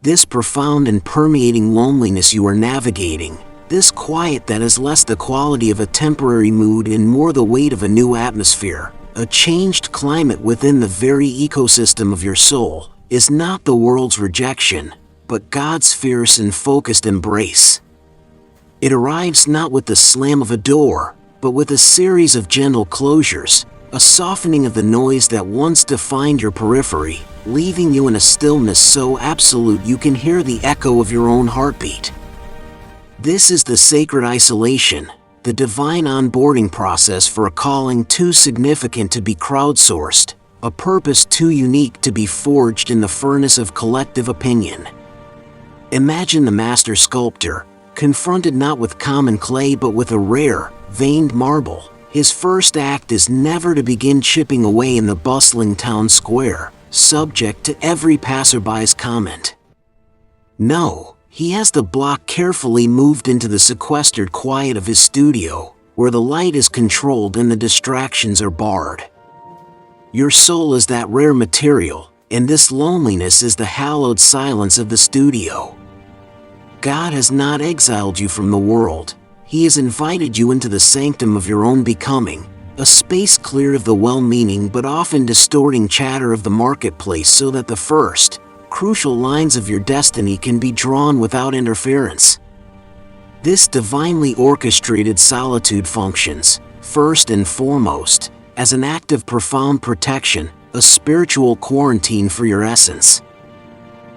This profound and permeating loneliness you are navigating, this quiet that is less the quality of a temporary mood and more the weight of a new atmosphere, a changed climate within the very ecosystem of your soul, is not the world's rejection, but God's fierce and focused embrace. It arrives not with the slam of a door, but with a series of gentle closures, a softening of the noise that once defined your periphery, leaving you in a stillness so absolute you can hear the echo of your own heartbeat. This is the sacred isolation, the divine onboarding process for a calling too significant to be crowdsourced, a purpose too unique to be forged in the furnace of collective opinion. Imagine the master sculptor, confronted not with common clay but with a rare, veined marble. His first act is never to begin chipping away in the bustling town square, subject to every passerby's comment. No, he has the block carefully moved into the sequestered quiet of his studio, where the light is controlled and the distractions are barred. Your soul is that rare material, and this loneliness is the hallowed silence of the studio. God has not exiled you from the world. He has invited you into the sanctum of your own becoming, a space cleared of the well-meaning but often distorting chatter of the marketplace so that the first, crucial lines of your destiny can be drawn without interference. This divinely orchestrated solitude functions, first and foremost, as an act of profound protection, a spiritual quarantine for your essence.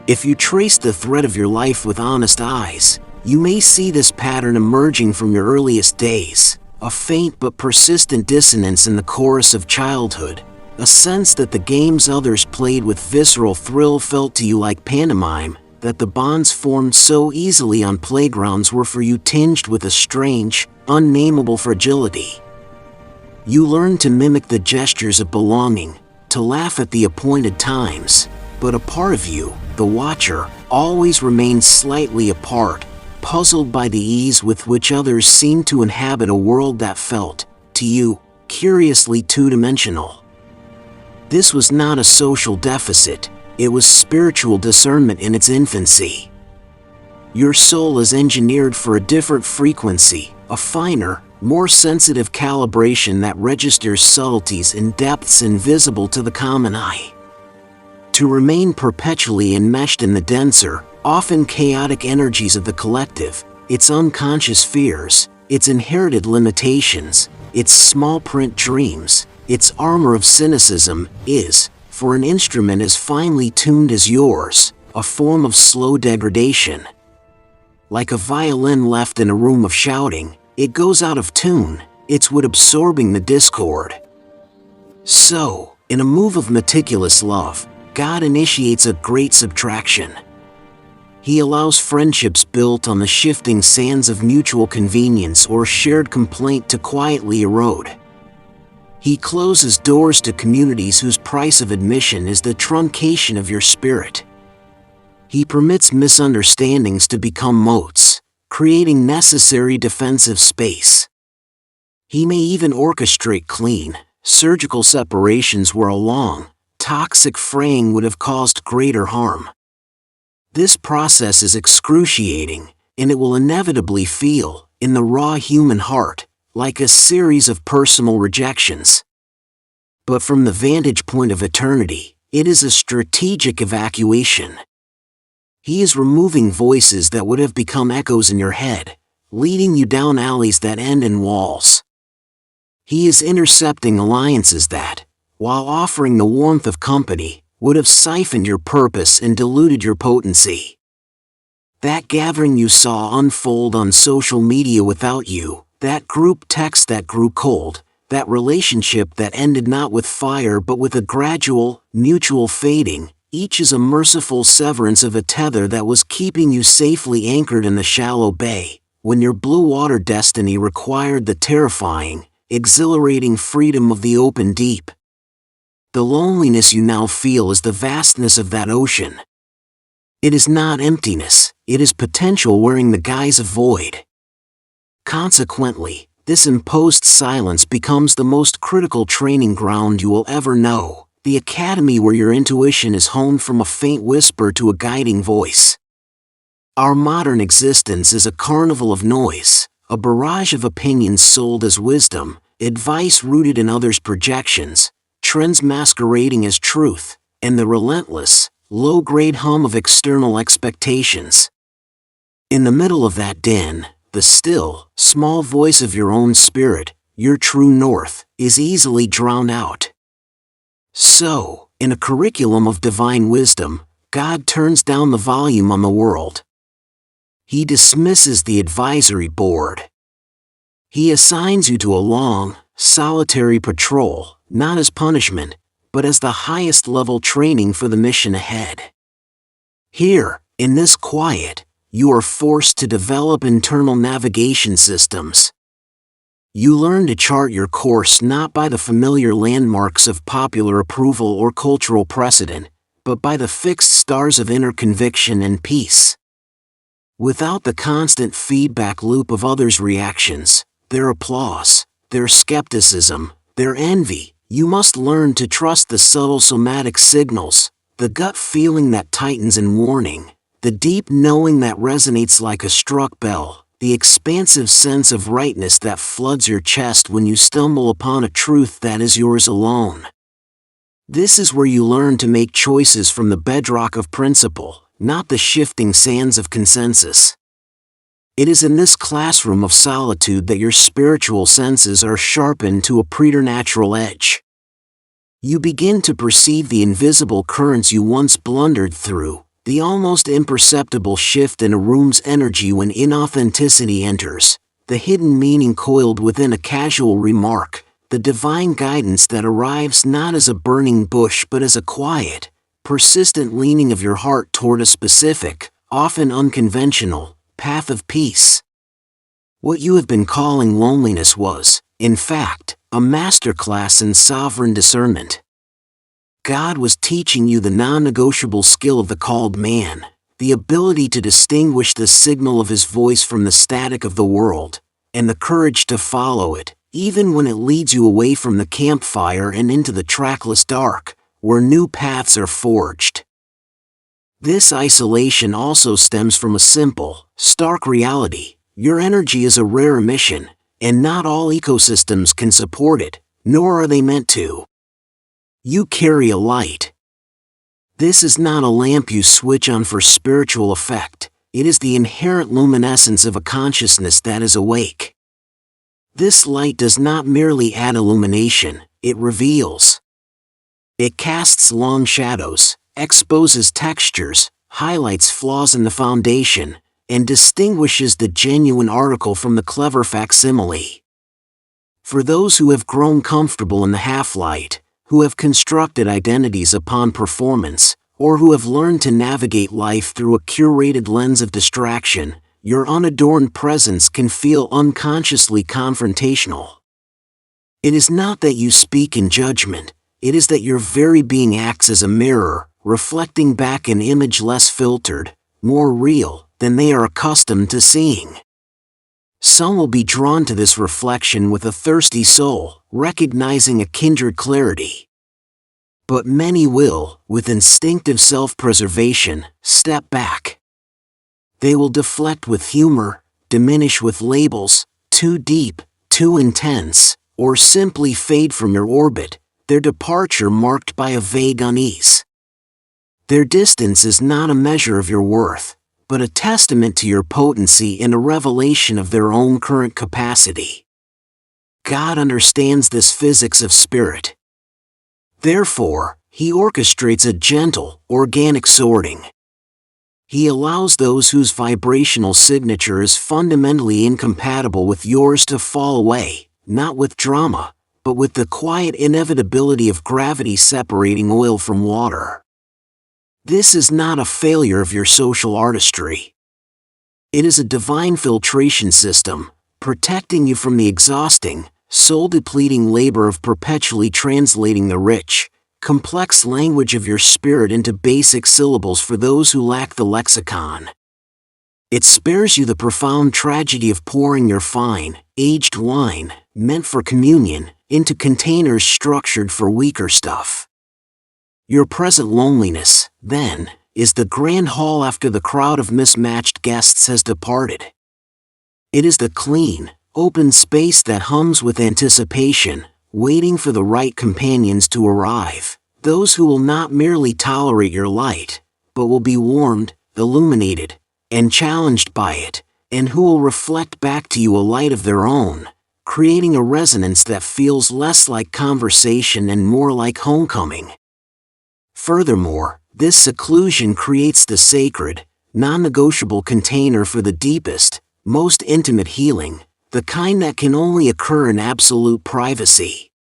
If you trace the thread of your life with honest eyes, you may see this pattern emerging from your earliest days, a faint but persistent dissonance in the chorus of childhood, a sense that the games others played with visceral thrill felt to you like pantomime, that the bonds formed so easily on playgrounds were for you tinged with a strange, unnameable fragility. You learned to mimic the gestures of belonging, to laugh at the appointed times, but a part of you, the watcher, always remained slightly apart, puzzled by the ease with which others seemed to inhabit a world that felt, to you, curiously two-dimensional. This was not a social deficit, it was spiritual discernment in its infancy. Your soul is engineered for a different frequency, a finer, more sensitive calibration that registers subtleties and depths invisible to the common eye. To remain perpetually enmeshed in the denser, often chaotic energies of the collective, its unconscious fears, its inherited limitations, its small print dreams, its armor of cynicism, is, for an instrument as finely tuned as yours, a form of slow degradation. Like a violin left in a room of shouting, it goes out of tune, its wood absorbing the discord. So, in a move of meticulous love, God initiates a great subtraction. He allows friendships built on the shifting sands of mutual convenience or shared complaint to quietly erode. He closes doors to communities whose price of admission is the truncation of your spirit. He permits misunderstandings to become moats, creating necessary defensive space. He may even orchestrate clean, surgical separations where a long, toxic fraying would have caused greater harm. This process is excruciating, and it will inevitably feel, in the raw human heart, like a series of personal rejections. But from the vantage point of eternity, it is a strategic evacuation. He is removing voices that would have become echoes in your head, leading you down alleys that end in walls. He is intercepting alliances that, while offering the warmth of company, would have siphoned your purpose and diluted your potency. That gathering you saw unfold on social media without you, that group text that grew cold, that relationship that ended not with fire but with a gradual, mutual fading, each is a merciful severance of a tether that was keeping you safely anchored in the shallow bay, when your blue water destiny required the terrifying, exhilarating freedom of the open deep. The loneliness you now feel is the vastness of that ocean. It is not emptiness, it is potential wearing the guise of void. Consequently, this imposed silence becomes the most critical training ground you will ever know, the academy where your intuition is honed from a faint whisper to a guiding voice. Our modern existence is a carnival of noise, a barrage of opinions sold as wisdom, advice rooted in others' projections, trends masquerading as truth, and the relentless, low-grade hum of external expectations. In the middle of that din, the still, small voice of your own spirit, your true north, is easily drowned out. So, in a curriculum of divine wisdom, God turns down the volume on the world. He dismisses the advisory board. He assigns you to a long, solitary patrol, not as punishment, but as the highest level training for the mission ahead. Here, in this quiet, you are forced to develop internal navigation systems. You learn to chart your course not by the familiar landmarks of popular approval or cultural precedent, but by the fixed stars of inner conviction and peace. Without the constant feedback loop of others' reactions, their applause, their skepticism, their envy, you must learn to trust the subtle somatic signals, the gut feeling that tightens in warning, the deep knowing that resonates like a struck bell, the expansive sense of rightness that floods your chest when you stumble upon a truth that is yours alone. This is where you learn to make choices from the bedrock of principle, not the shifting sands of consensus. It is in this classroom of solitude that your spiritual senses are sharpened to a preternatural edge. You begin to perceive the invisible currents you once blundered through, the almost imperceptible shift in a room's energy when inauthenticity enters, the hidden meaning coiled within a casual remark, the divine guidance that arrives not as a burning bush but as a quiet, persistent leaning of your heart toward a specific, often unconventional, path of peace. What you have been calling loneliness was, in fact, a masterclass in sovereign discernment. God was teaching you the non-negotiable skill of the called man, the ability to distinguish the signal of his voice from the static of the world, and the courage to follow it, even when it leads you away from the campfire and into the trackless dark, where new paths are forged. This isolation also stems from a simple, stark reality. Your energy is a rare emission, and not all ecosystems can support it, nor are they meant to. You carry a light. This is not a lamp you switch on for spiritual effect, it is the inherent luminescence of a consciousness that is awake. This light does not merely add illumination, it reveals. It casts long shadows, exposes textures, highlights flaws in the foundation, and distinguishes the genuine article from the clever facsimile. For those who have grown comfortable in the half-light, who have constructed identities upon performance, or who have learned to navigate life through a curated lens of distraction, your unadorned presence can feel unconsciously confrontational. It is not that you speak in judgment, it is that your very being acts as a mirror, reflecting back an image less filtered, more real, than they are accustomed to seeing. Some will be drawn to this reflection with a thirsty soul, recognizing a kindred clarity. But many will, with instinctive self-preservation, step back. They will deflect with humor, diminish with labels, too deep, too intense, or simply fade from your orbit, their departure marked by a vague unease. Their distance is not a measure of your worth, but a testament to your potency and a revelation of their own current capacity. God understands this physics of spirit. Therefore, He orchestrates a gentle, organic sorting. He allows those whose vibrational signature is fundamentally incompatible with yours to fall away, not with drama, but with the quiet inevitability of gravity separating oil from water. This is not a failure of your social artistry. It is a divine filtration system, protecting you from the exhausting, soul-depleting labor of perpetually translating the rich, complex language of your spirit into basic syllables for those who lack the lexicon. It spares you the profound tragedy of pouring your fine, aged wine, meant for communion, into containers structured for weaker stuff. Your present loneliness, then, is the grand hall after the crowd of mismatched guests has departed. It is the clean, open space that hums with anticipation, waiting for the right companions to arrive, those who will not merely tolerate your light, but will be warmed, illuminated, and challenged by it, and who will reflect back to you a light of their own, creating a resonance that feels less like conversation and more like homecoming. Furthermore, this seclusion creates the sacred, non-negotiable container for the deepest, most intimate healing, the kind that can only occur in absolute privacy.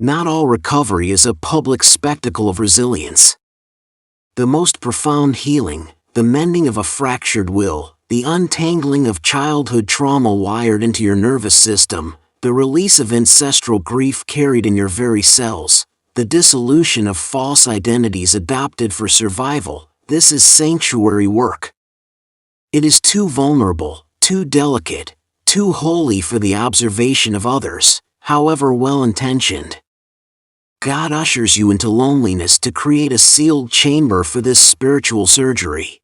Not all recovery is a public spectacle of resilience. The most profound healing, the mending of a fractured will, the untangling of childhood trauma wired into your nervous system, the release of ancestral grief carried in your very cells, the dissolution of false identities adopted for survival, this is sanctuary work. It is too vulnerable, too delicate, too holy for the observation of others, however well-intentioned. God ushers you into loneliness to create a sealed chamber for this spiritual surgery.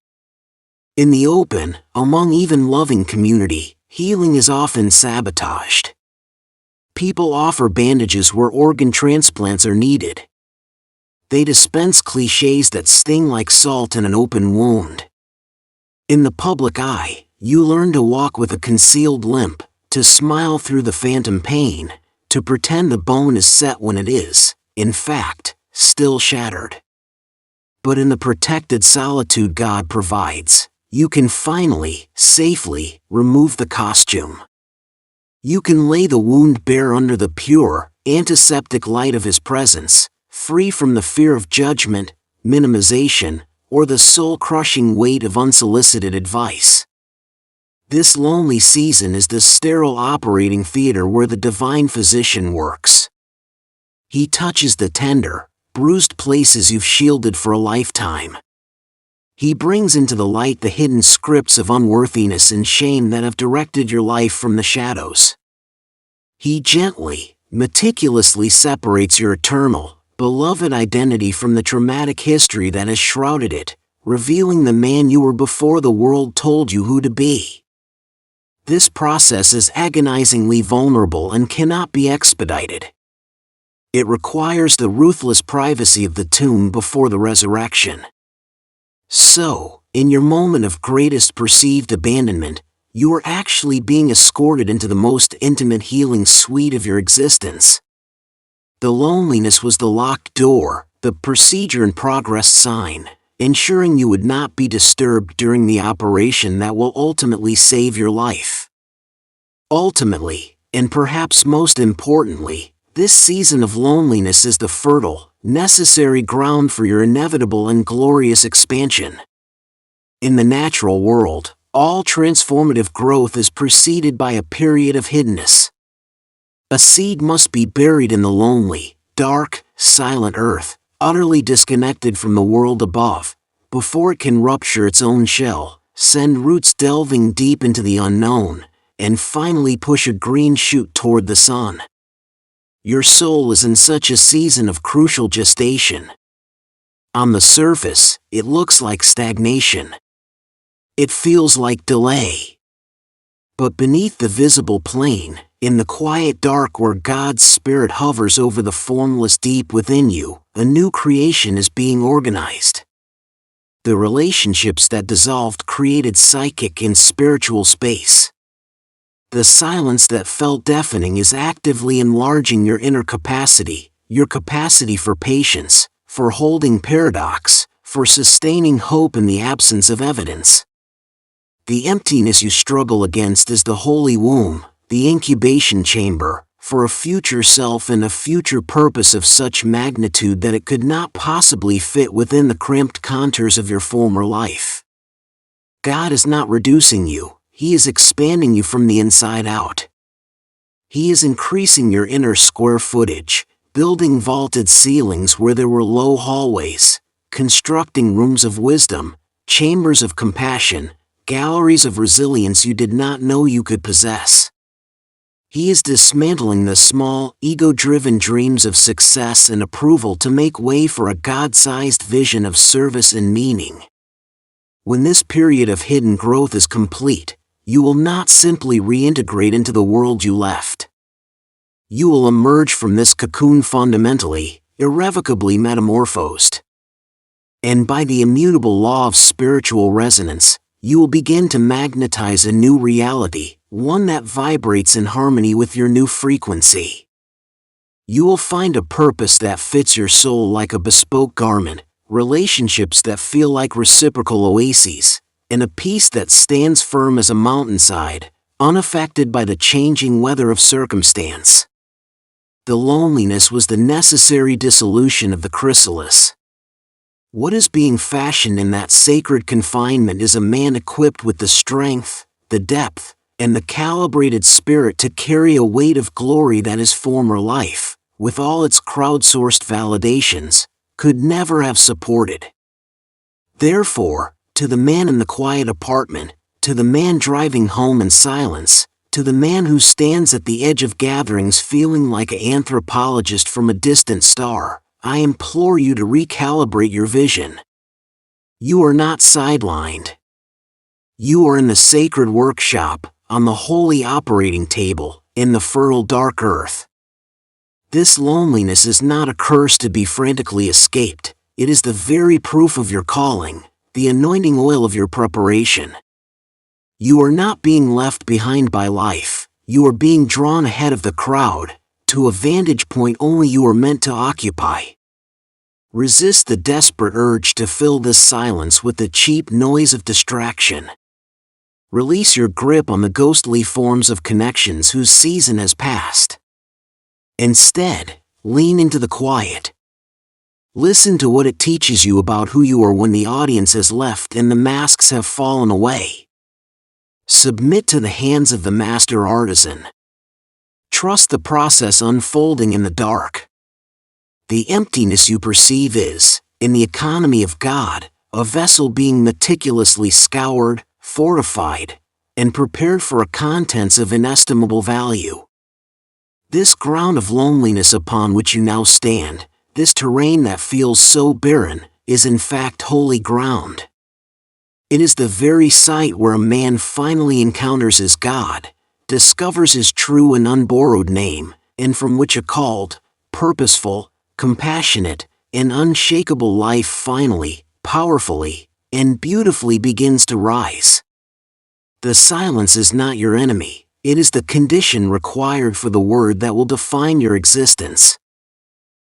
In the open, among even loving community, healing is often sabotaged. People offer bandages where organ transplants are needed. They dispense cliches that sting like salt in an open wound. In the public eye, you learn to walk with a concealed limp, to smile through the phantom pain, to pretend the bone is set when it is, in fact, still shattered. But in the protected solitude God provides, you can finally, safely, remove the costume. You can lay the wound bare under the pure, antiseptic light of His presence, free from the fear of judgment, minimization, or the soul-crushing weight of unsolicited advice. This lonely season is the sterile operating theater where the divine physician works. He touches the tender, bruised places you've shielded for a lifetime. He brings into the light the hidden scripts of unworthiness and shame that have directed your life from the shadows. He gently, meticulously separates your eternal, beloved identity from the traumatic history that has shrouded it, revealing the man you were before the world told you who to be. This process is agonizingly vulnerable and cannot be expedited. It requires the ruthless privacy of the tomb before the resurrection. So, in your moment of greatest perceived abandonment, you are actually being escorted into the most intimate healing suite of your existence. The loneliness was the locked door, the procedure in progress sign, ensuring you would not be disturbed during the operation that will ultimately save your life. Ultimately, and perhaps most importantly, this season of loneliness is the fertile, necessary ground for your inevitable and glorious expansion. In the natural world, all transformative growth is preceded by a period of hiddenness. A seed must be buried in the lonely, dark, silent earth, utterly disconnected from the world above, before it can rupture its own shell, send roots delving deep into the unknown, and finally push a green shoot toward the sun. Your soul is in such a season of crucial gestation. On the surface, it looks like stagnation. It feels like delay. But beneath the visible plane, in the quiet dark where God's Spirit hovers over the formless deep within you, a new creation is being organized. The relationships that dissolved created psychic and spiritual space. The silence that felt deafening is actively enlarging your inner capacity, your capacity for patience, for holding paradox, for sustaining hope in the absence of evidence. The emptiness you struggle against is the holy womb, the incubation chamber, for a future self and a future purpose of such magnitude that it could not possibly fit within the cramped contours of your former life. God is not reducing you. He is expanding you from the inside out. He is increasing your inner square footage, building vaulted ceilings where there were low hallways, constructing rooms of wisdom, chambers of compassion, galleries of resilience you did not know you could possess. He is dismantling the small, ego-driven dreams of success and approval to make way for a God-sized vision of service and meaning. When this period of hidden growth is complete, you will not simply reintegrate into the world you left. You will emerge from this cocoon fundamentally, irrevocably metamorphosed. And by the immutable law of spiritual resonance, you will begin to magnetize a new reality, one that vibrates in harmony with your new frequency. You will find a purpose that fits your soul like a bespoke garment, relationships that feel like reciprocal oases, and a peace that stands firm as a mountainside, unaffected by the changing weather of circumstance. The loneliness was the necessary dissolution of the chrysalis. What is being fashioned in that sacred confinement is a man equipped with the strength, the depth, and the calibrated spirit to carry a weight of glory that his former life, with all its crowdsourced validations, could never have supported. Therefore, to the man in the quiet apartment, to the man driving home in silence, to the man who stands at the edge of gatherings feeling like an anthropologist from a distant star, I implore you to recalibrate your vision. You are not sidelined. You are in the sacred workshop, on the holy operating table, in the fertile dark earth. This loneliness is not a curse to be frantically escaped, it is the very proof of your calling, the anointing oil of your preparation. You are not being left behind by life, you are being drawn ahead of the crowd, to a vantage point only you are meant to occupy. Resist the desperate urge to fill this silence with the cheap noise of distraction. Release your grip on the ghostly forms of connections whose season has passed. Instead, lean into the quiet. Listen to what it teaches you about who you are when the audience has left and the masks have fallen away. Submit to the hands of the master artisan. Trust the process unfolding in the dark. The emptiness you perceive is, in the economy of God, a vessel being meticulously scoured, fortified, and prepared for a contents of inestimable value. This ground of loneliness upon which you now stand, this terrain that feels so barren, is in fact holy ground. It is the very site where a man finally encounters his God, discovers his true and unborrowed name, and from which a called, purposeful, compassionate, and unshakable life finally, powerfully, and beautifully begins to rise. The silence is not your enemy, it is the condition required for the word that will define your existence.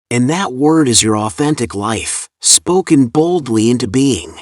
And that word is your authentic life, spoken boldly into being.